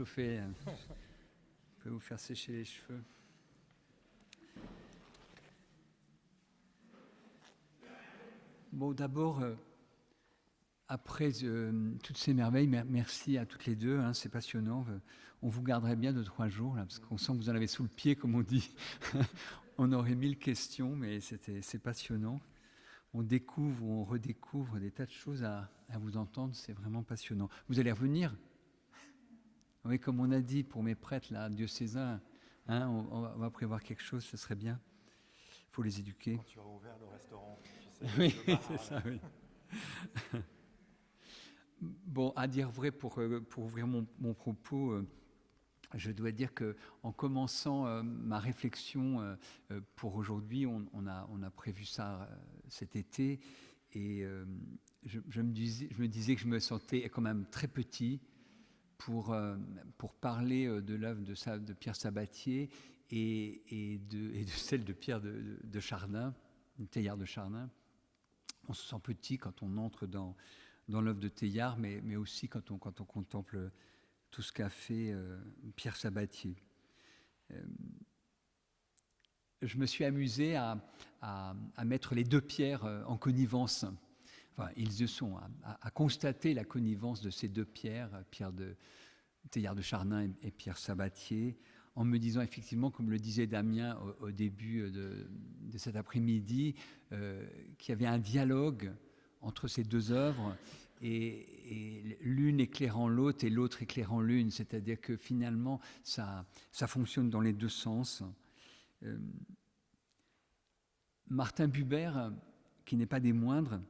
chauffer, je peux vous faire sécher les cheveux. Bon, d'abord, après toutes ces merveilles, merci à toutes les deux, hein, c'est passionnant. On vous garderait bien 2-3 jours, là, parce qu'on sent que vous en avez sous le pied, comme on dit. On aurait 1000 questions, mais c'est passionnant. On découvre ou on redécouvre des tas de choses à vous entendre, c'est vraiment passionnant. Vous allez revenir? Oui, comme on a dit pour mes prêtres là, diocésains, hein, on va prévoir quelque chose, ce serait bien. Il faut les éduquer. Quand tu auras ouvert le restaurant, tu sais, oui, le bar, c'est ça, oui. Bon, à dire vrai, pour ouvrir mon propos, je dois dire qu'en commençant ma réflexion pour aujourd'hui, on a prévu ça cet été, et je me disais que je me sentais quand même très petit pour parler de l'œuvre de Pierre Sabatier et de celle de Pierre de Chardin, Teilhard de Chardin. On se sent petit quand on entre dans l'œuvre de Teilhard, mais aussi quand on contemple tout ce qu'a fait Pierre Sabatier. Je me suis amusé à mettre les deux pierres en connivence. Enfin, ils le sont, à constater la connivence de ces deux pierres, Teilhard de Chardin et Pierre Sabatier, en me disant effectivement, comme le disait Damien au début de cet après-midi, qu'il y avait un dialogue entre ces deux œuvres, et l'une éclairant l'autre et l'autre éclairant l'une, c'est-à-dire que finalement ça fonctionne dans les deux sens. Martin Buber, qui n'est pas des moindres,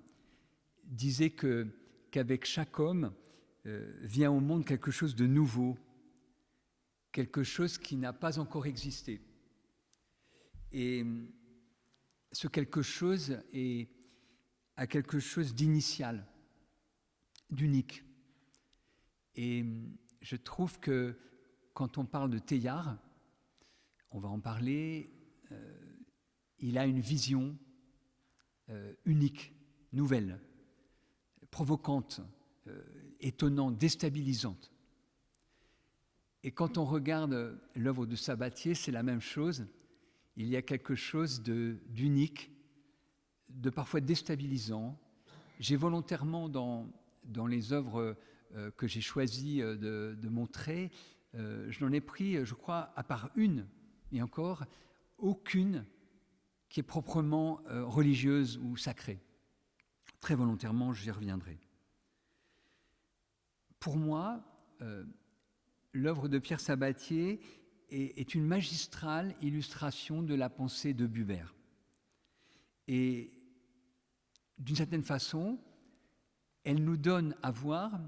disait qu'avec chaque homme vient au monde quelque chose de nouveau, quelque chose qui n'a pas encore existé. Et ce quelque chose a quelque chose d'initial, d'unique. Et je trouve que quand on parle de Teilhard, on va en parler, il a une vision unique, nouvelle, provocante, étonnante, déstabilisante. Et quand on regarde l'œuvre de Sabatier, c'est la même chose. Il y a quelque chose d'unique, de parfois déstabilisant. J'ai volontairement, dans les œuvres que j'ai choisi de montrer, je n'en ai pris, je crois, à part une, et encore, aucune qui est proprement religieuse ou sacrée. Très volontairement, j'y reviendrai. Pour moi, l'œuvre de Pierre Sabatier est une magistrale illustration de la pensée de Buber. Et d'une certaine façon, elle nous donne à voir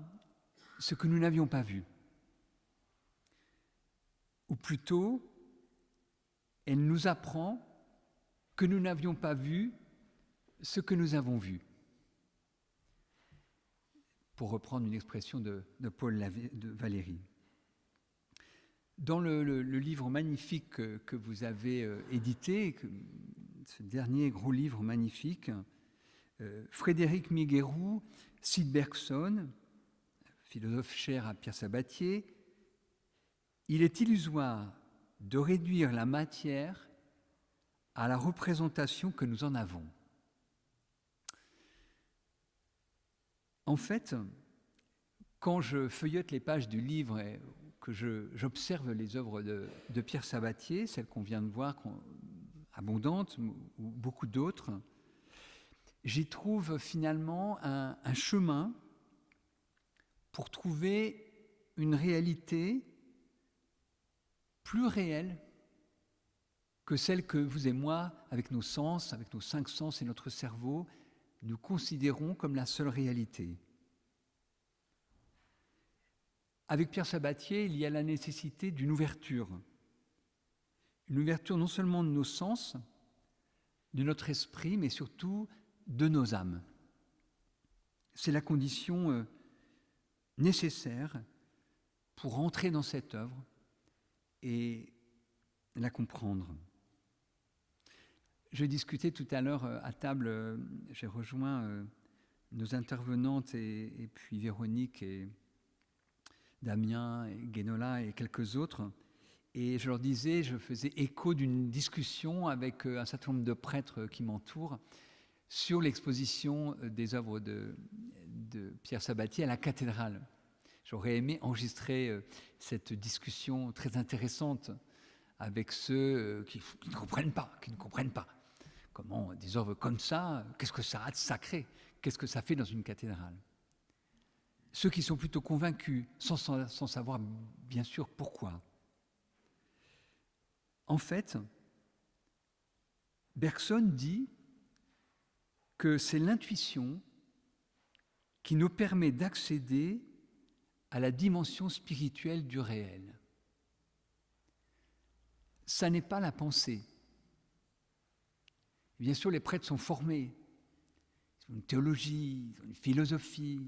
ce que nous n'avions pas vu. Ou plutôt, elle nous apprend que nous n'avions pas vu ce que nous avons vu. Pour reprendre une expression de Paul de Valéry. Dans le livre magnifique que vous avez édité, ce dernier gros livre magnifique, Frédéric Miguerou cite Bergson, philosophe cher à Pierre Sabatier. Il est illusoire de réduire la matière à la représentation que nous en avons. En fait, quand je feuillette les pages du livre et que j'observe les œuvres de Pierre Sabatier, celles qu'on vient de voir, abondantes, ou beaucoup d'autres, j'y trouve finalement un chemin pour trouver une réalité plus réelle que celle que vous et moi, avec nos sens, avec nos 5 sens et notre cerveau, nous considérons comme la seule réalité. Avec Pierre Sabatier, il y a la nécessité d'une ouverture. Une ouverture non seulement de nos sens, de notre esprit, mais surtout de nos âmes. C'est la condition nécessaire pour entrer dans cette œuvre et la comprendre. Je discutais tout à l'heure à table, j'ai rejoint nos intervenantes et puis Véronique et Damien, et Guénola et quelques autres. Et je leur disais, je faisais écho d'une discussion avec un certain nombre de prêtres qui m'entourent sur l'exposition des œuvres de Pierre Sabatier à la cathédrale. J'aurais aimé enregistrer cette discussion très intéressante avec ceux qui ne comprennent pas. Comment des œuvres comme ça, qu'est-ce que ça a de sacré? Qu'est-ce que ça fait dans une cathédrale? Ceux qui sont plutôt convaincus, sans savoir bien sûr pourquoi. En fait, Bergson dit que c'est l'intuition qui nous permet d'accéder à la dimension spirituelle du réel. Ça n'est pas la pensée. Bien sûr, les prêtres sont formés. Ils ont une théologie, ils ont une philosophie.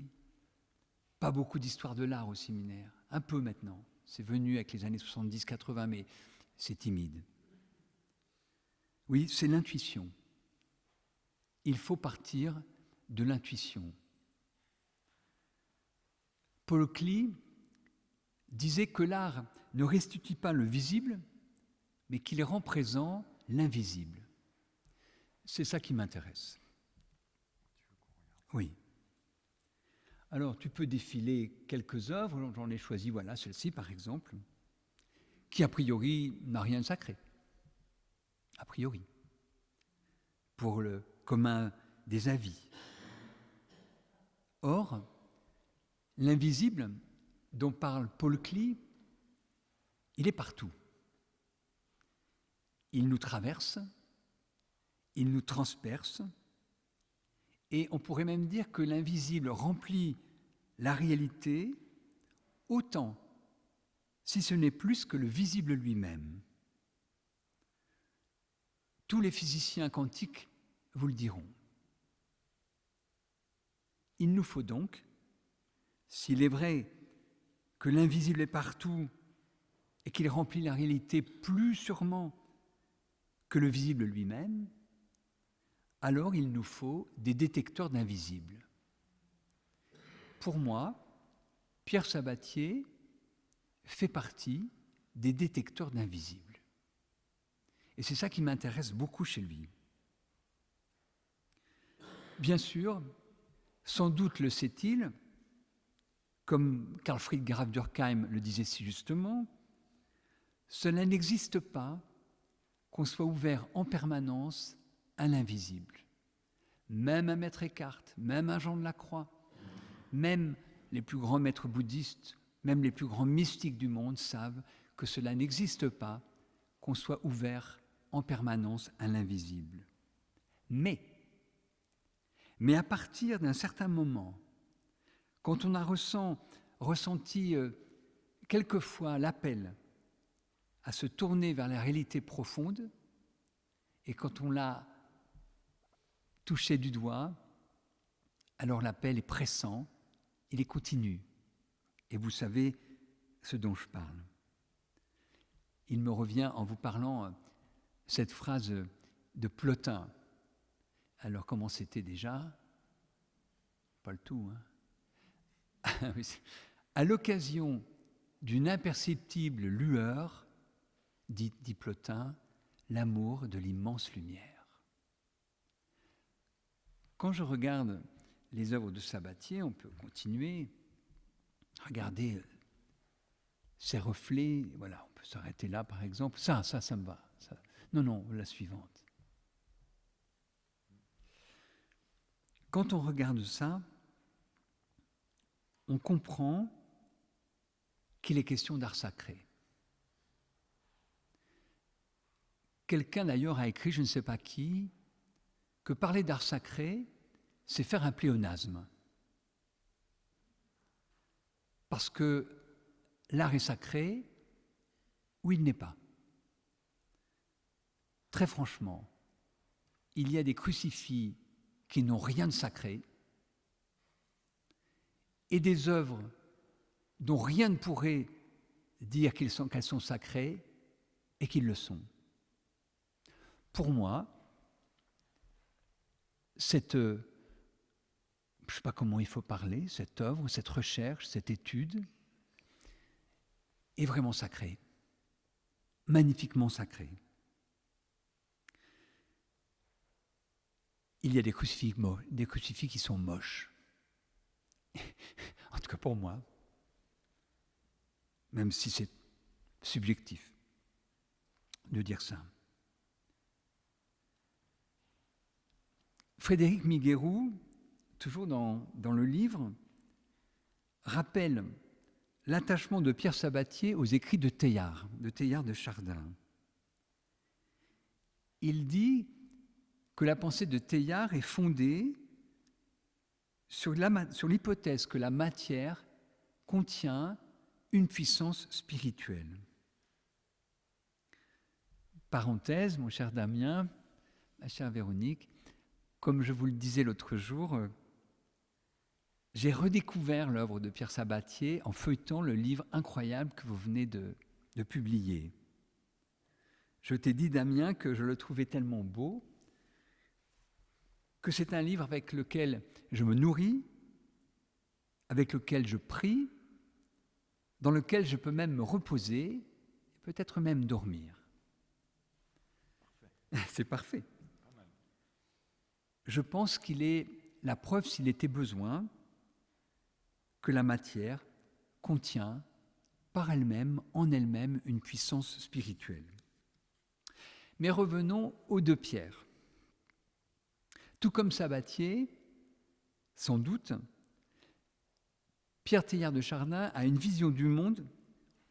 Pas beaucoup d'histoire de l'art au séminaire. Un peu maintenant. C'est venu avec les années 70-80, mais c'est timide. Oui, c'est l'intuition. Il faut partir de l'intuition. Paul Klee disait que l'art ne restitue pas le visible, mais qu'il rend présent l'invisible. C'est ça qui m'intéresse. Oui. Alors, tu peux défiler quelques œuvres, j'en ai choisi, voilà, celle-ci par exemple, qui a priori n'a rien de sacré. A priori. Pour le commun des avis. Or, l'invisible dont parle Paul Klee, il est partout. Il nous traverse, il nous transperce, et on pourrait même dire que l'invisible remplit la réalité autant, si ce n'est plus que le visible lui-même. Tous les physiciens quantiques vous le diront. Il nous faut donc, s'il est vrai que l'invisible est partout et qu'il remplit la réalité plus sûrement que le visible lui-même, alors il nous faut des détecteurs d'invisibles. Pour moi, Pierre Sabatier fait partie des détecteurs d'invisibles. Et c'est ça qui m'intéresse beaucoup chez lui. Bien sûr, sans doute le sait-il, comme Carl Friedrich Graf Durkheim le disait si justement, cela n'existe pas qu'on soit ouvert en permanence à l'invisible. Même un maître Eckhart, même un Jean de la Croix, même les plus grands maîtres bouddhistes, même les plus grands mystiques du monde savent que cela n'existe pas qu'on soit ouvert en permanence à l'invisible. Mais à partir d'un certain moment, quand on a ressenti quelquefois l'appel à se tourner vers la réalité profonde, et quand on l'a touché du doigt, alors l'appel est pressant, il est continu. Et vous savez ce dont je parle. Il me revient en vous parlant cette phrase de Plotin. Alors comment c'était déjà? Pas le tout, hein. À l'occasion d'une imperceptible lueur, dit Plotin, l'amour de l'immense lumière. Quand je regarde les œuvres de Sabatier, on peut continuer, regarder ces reflets, voilà, on peut s'arrêter là par exemple, ça me va. Ça. Non, la suivante. Quand on regarde ça, on comprend qu'il est question d'art sacré. Quelqu'un d'ailleurs a écrit, je ne sais pas qui, que parler d'art sacré, c'est faire un pléonasme. Parce que l'art est sacré ou il n'est pas. Très franchement, il y a des crucifix qui n'ont rien de sacré et des œuvres dont rien ne pourrait dire qu'elles sont sacrées et qu'ils le sont. Pour moi, je ne sais pas comment il faut parler, cette œuvre, cette recherche, cette étude, est vraiment sacré, magnifiquement sacré. Il y a des crucifix qui sont moches. En tout cas pour moi, même si c'est subjectif de dire ça. Frédéric Miguerou, toujours dans le livre, rappelle l'attachement de Pierre Sabatier aux écrits de Teilhard de Chardin. Il dit que la pensée de Teilhard est fondée sur l'hypothèse que la matière contient une puissance spirituelle. Parenthèse, mon cher Damien, ma chère Véronique, comme je vous le disais l'autre jour, j'ai redécouvert l'œuvre de Pierre Sabatier en feuilletant le livre incroyable que vous venez de publier. Je t'ai dit, Damien, que je le trouvais tellement beau que c'est un livre avec lequel je me nourris, avec lequel je prie, dans lequel je peux même me reposer, peut-être même dormir. Parfait. C'est parfait. Je pense qu'il est la preuve, s'il était besoin, que la matière contient par elle-même, en elle-même, une puissance spirituelle. Mais revenons aux deux pierres. Tout comme Sabatier, sans doute, Pierre Teilhard de Chardin a une vision du monde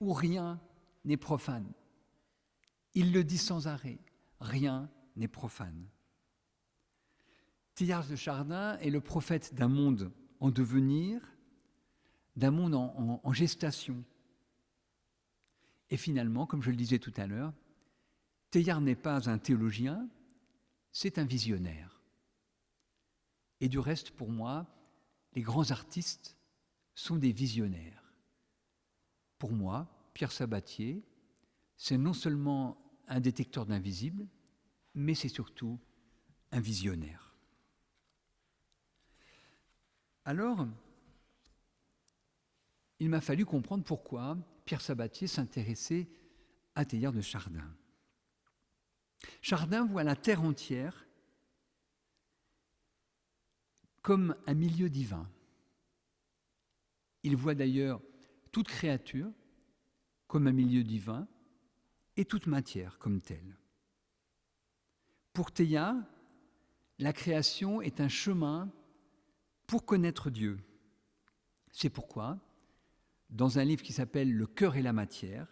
où rien n'est profane. Il le dit sans arrêt, rien n'est profane. Teilhard de Chardin est le prophète d'un monde en devenir, d'un monde en gestation. Et finalement, comme je le disais tout à l'heure, Teilhard n'est pas un théologien, c'est un visionnaire. Et du reste, pour moi, les grands artistes sont des visionnaires. Pour moi, Pierre Sabatier, c'est non seulement un détecteur d'invisible, mais c'est surtout un visionnaire. Alors, il m'a fallu comprendre pourquoi Pierre Sabatier s'intéressait à Teilhard de Chardin. Chardin voit la terre entière comme un milieu divin. Il voit d'ailleurs toute créature comme un milieu divin et toute matière comme telle. Pour Teilhard, la création est un chemin pour connaître Dieu. C'est pourquoi, dans un livre qui s'appelle « Le cœur et la matière »,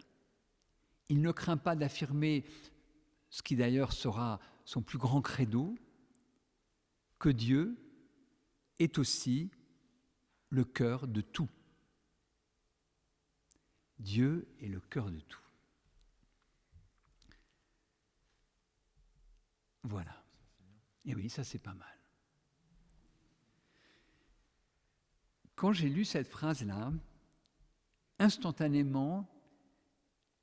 il ne craint pas d'affirmer, ce qui d'ailleurs sera son plus grand credo, que Dieu est aussi le cœur de tout. Dieu est le cœur de tout. Voilà. Et oui, ça c'est pas mal. Quand j'ai lu cette phrase-là, instantanément,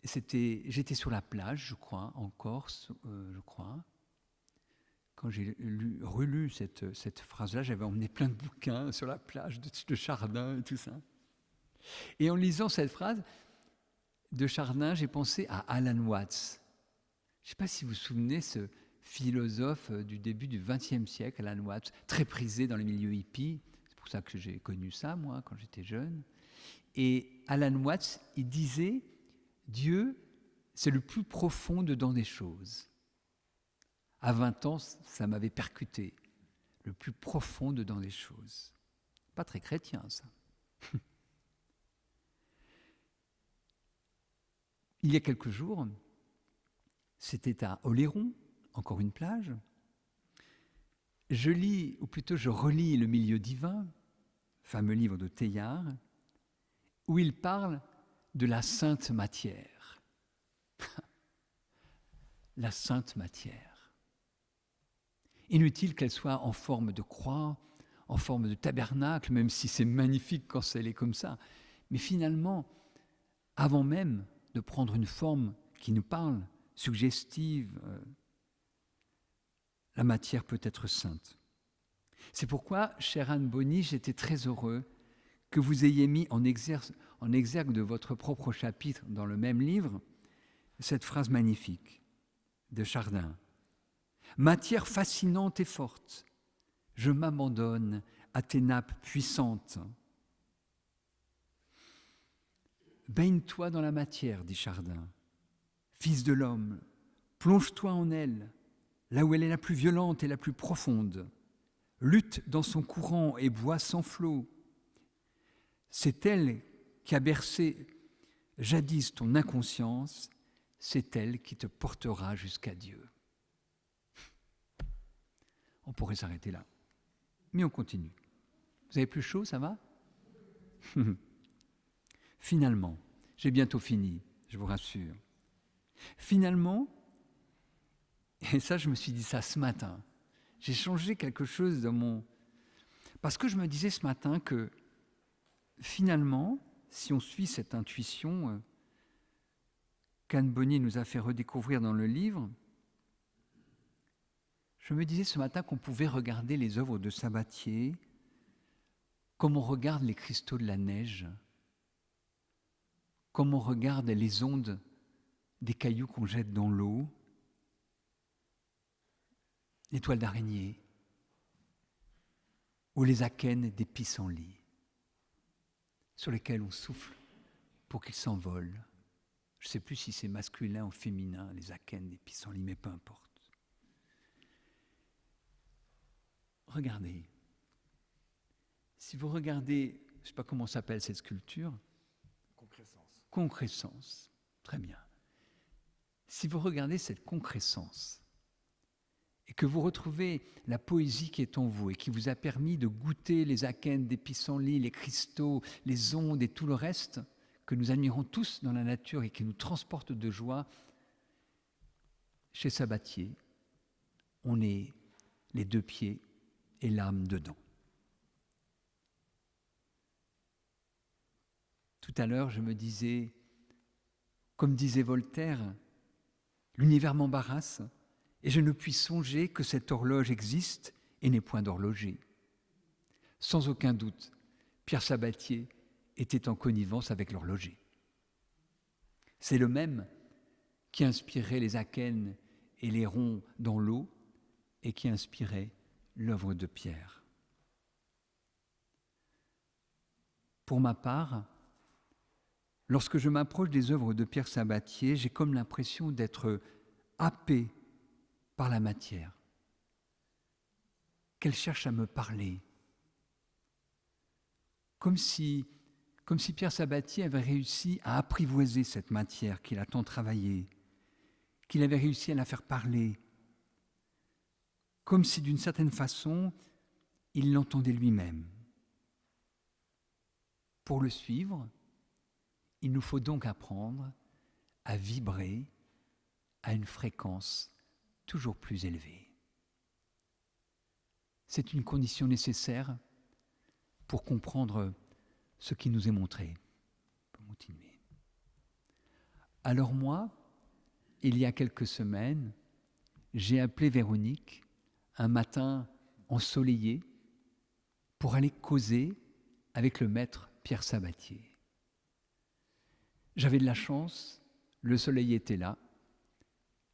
j'étais sur la plage, je crois, en Corse, je crois. Quand j'ai relu cette phrase-là, j'avais emmené plein de bouquins sur la plage de Chardin et tout ça. Et en lisant cette phrase de Chardin, j'ai pensé à Alan Watts. Je ne sais pas si vous vous souvenez, ce philosophe du début du XXe siècle, Alan Watts, très prisé dans les milieux hippies. C'est pour ça que j'ai connu ça, moi, quand j'étais jeune. Et Alan Watts, il disait « Dieu, c'est le plus profond dedans des choses ». À 20 ans, ça m'avait percuté. Le plus profond dedans des choses. Pas très chrétien, ça. Il y a quelques jours, c'était à Oléron, encore une plage. Je lis, ou plutôt je relis Le milieu divin, fameux livre de Teilhard, où il parle de la sainte matière. La sainte matière. Inutile qu'elle soit en forme de croix, en forme de tabernacle, même si c'est magnifique quand elle est comme ça. Mais finalement, avant même de prendre une forme qui nous parle, suggestive, la matière peut être sainte. C'est pourquoi, chère Anne Bonny, j'étais très heureux que vous ayez mis en en exergue de votre propre chapitre dans le même livre cette phrase magnifique de Chardin. « Matière fascinante et forte, je m'abandonne à tes nappes puissantes. » Baigne-toi dans la matière, dit Chardin. Fils de l'homme, plonge-toi en elle, là où elle est la plus violente et la plus profonde. Lutte dans son courant et bois sans flot. C'est elle qui a bercé jadis ton inconscience, c'est elle qui te portera jusqu'à Dieu. On pourrait s'arrêter là, mais on continue. Vous avez plus chaud, ça va? Finalement, j'ai bientôt fini, je vous rassure. Finalement, et ça je me suis dit ça ce matin, j'ai changé quelque chose dans mon... Parce que je me disais ce matin que finalement, si on suit cette intuition qu'Anne Bonny nous a fait redécouvrir dans le livre, je me disais ce matin qu'on pouvait regarder les œuvres de Sabatier comme on regarde les cristaux de la neige, comme on regarde les ondes des cailloux qu'on jette dans l'eau, les toiles d'araignée ou les akènes des pissenlits sur lesquels on souffle pour qu'ils s'envolent. Je ne sais plus si c'est masculin ou féminin, les akènes des pissenlits, mais peu importe. Regardez. Si vous regardez, je ne sais pas comment s'appelle cette sculpture. Concrescence. Concrescence. Très bien. Si vous regardez cette concrescence et que vous retrouvez la poésie qui est en vous et qui vous a permis de goûter les akènes des pissenlits, les cristaux, les ondes et tout le reste que nous admirons tous dans la nature et qui nous transporte de joie, chez Sabatier, on est les deux pieds et l'âme dedans. Tout à l'heure, je me disais, comme disait Voltaire, l'univers m'embarrasse et je ne puis songer que cette horloge existe et n'est point d'horloger. Sans aucun doute, Pierre Sabatier était en connivence avec l'horloger. C'est le même qui inspirait les akènes et les ronds dans l'eau et qui inspirait l'œuvre de Pierre. Pour ma part, lorsque je m'approche des œuvres de Pierre Sabatier, j'ai comme l'impression d'être happé par la matière, qu'elle cherche à me parler, comme si Pierre Sabatier avait réussi à apprivoiser cette matière qu'il a tant travaillée, qu'il avait réussi à la faire parler, comme si d'une certaine façon, il l'entendait lui-même. Pour le suivre, il nous faut donc apprendre à vibrer à une fréquence toujours plus élevée. C'est une condition nécessaire pour comprendre ce qui nous est montré. On peut continuer. Alors moi, il y a quelques semaines, j'ai appelé Véronique un matin ensoleillé pour aller causer avec le maître Pierre Sabatier. J'avais de la chance, le soleil était là,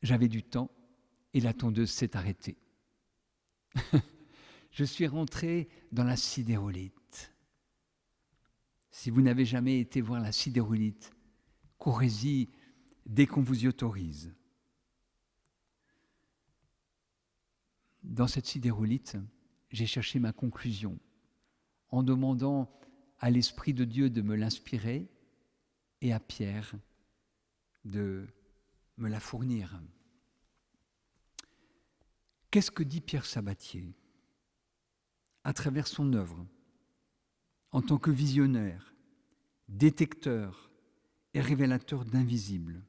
j'avais du temps et la tondeuse s'est arrêtée. Je suis rentré dans la sidérolite. Si vous n'avez jamais été voir la sidérolite, courez-y dès qu'on vous y autorise. Dans cette sidérolite, j'ai cherché ma conclusion en demandant à l'Esprit de Dieu de me l'inspirer et à Pierre de me la fournir. Qu'est-ce que dit Pierre Sabatier à travers son œuvre, en tant que visionnaire, détecteur et révélateur d'invisibles?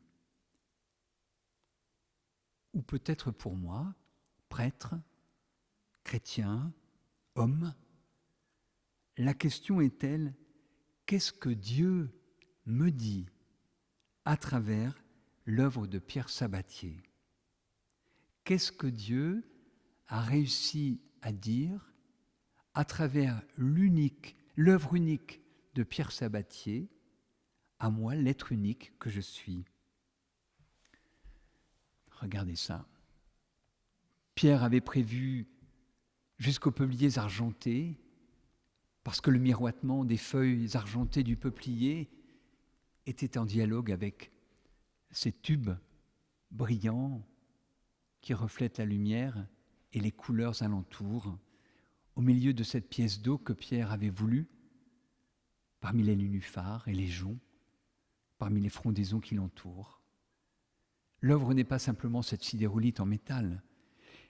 Ou peut-être pour moi, prêtre, chrétien, homme, la question est-elle, qu'est-ce que Dieu me dit à travers l'œuvre de Pierre Sabatier? Qu'est-ce que Dieu a réussi à dire à travers l'œuvre unique de Pierre Sabatier à moi l'être unique que je suis. Regardez ça. Pierre avait prévu jusqu'aux peupliers argentés, parce que le miroitement des feuilles argentées du peuplier était en dialogue avec ces tubes brillants qui reflètent la lumière et les couleurs alentour, au milieu de cette pièce d'eau que Pierre avait voulu, parmi les nénuphars et les joncs, parmi les frondaisons qui l'entourent. L'œuvre n'est pas simplement cette sidérolite en métal,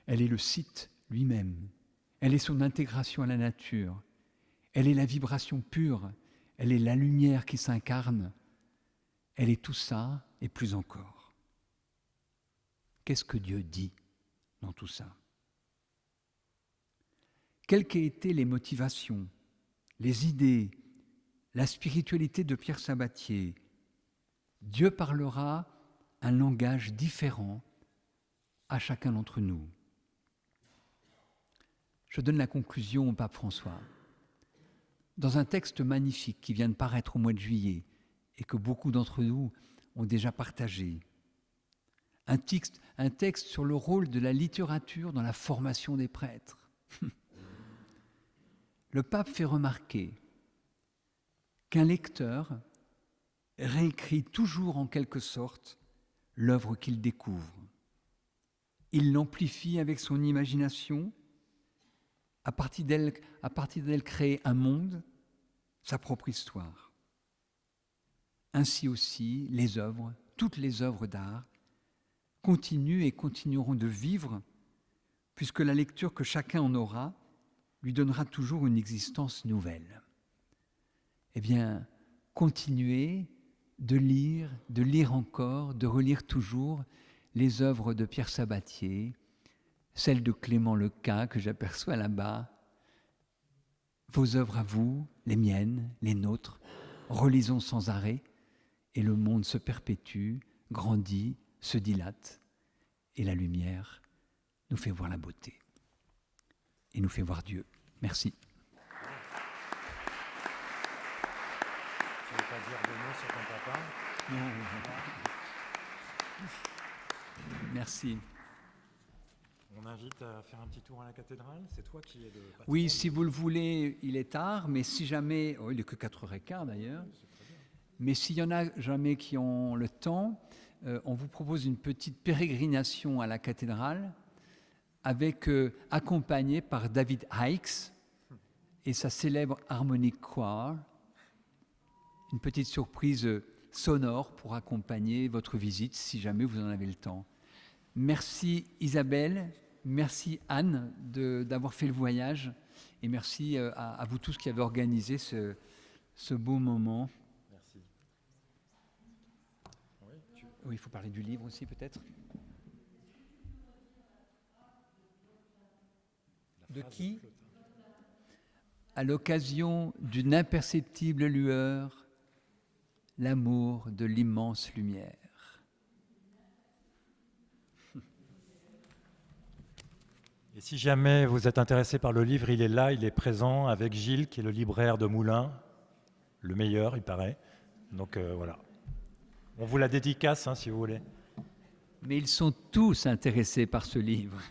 elle est le site lui-même, elle est son intégration à la nature, elle est la vibration pure, elle est la lumière qui s'incarne, elle est tout ça et plus encore. Qu'est-ce que Dieu dit dans tout ça? Quelles qu'aient été les motivations, les idées, la spiritualité de Pierre Sabatier, Dieu parlera un langage différent à chacun d'entre nous. Je donne la conclusion au pape François. Dans un texte magnifique qui vient de paraître au mois de juillet et que beaucoup d'entre nous ont déjà partagé, un texte sur le rôle de la littérature dans la formation des prêtres. Le pape fait remarquer qu'un lecteur réécrit toujours en quelque sorte l'œuvre qu'il découvre. Il l'amplifie avec son imagination, à partir d'elle crée un monde, sa propre histoire. Ainsi aussi, les œuvres, toutes les œuvres d'art, continuent et continueront de vivre, puisque la lecture que chacun en aura lui donnera toujours une existence nouvelle. Eh bien, continuez de lire encore, de relire toujours les œuvres de Pierre Sabatier, celles de Clément Lequin que j'aperçois là-bas, vos œuvres à vous, les miennes, les nôtres, relisons sans arrêt, et le monde se perpétue, grandit, se dilate, et la lumière nous fait voir la beauté, et nous fait voir Dieu. Merci. Tu ne veux pas dire 2 mots sur ton papa? Non. Merci. On invite à faire un petit tour à la cathédrale. C'est toi qui es le patron. Oui, si vous le voulez, il est tard, mais si jamais, il n'est que 4h15 d'ailleurs, mais s'il y en a jamais qui ont le temps, on vous propose une petite pérégrination à la cathédrale, accompagné par David Hikes et sa célèbre Harmonic Choir, une petite surprise sonore pour accompagner votre visite si jamais vous en avez le temps. Merci Isabelle, merci Anne d'avoir fait le voyage et merci à vous tous qui avez organisé ce beau moment. Merci. Oui, il faut parler du livre aussi peut-être. De qui? À l'occasion d'une imperceptible lueur, l'amour de l'immense lumière. Et si jamais vous êtes intéressé par le livre, il est là, il est présent avec Gilles, qui est le libraire de Moulins, le meilleur, il paraît. Donc voilà. On vous la dédicace, si vous voulez. Mais ils sont tous intéressés par ce livre.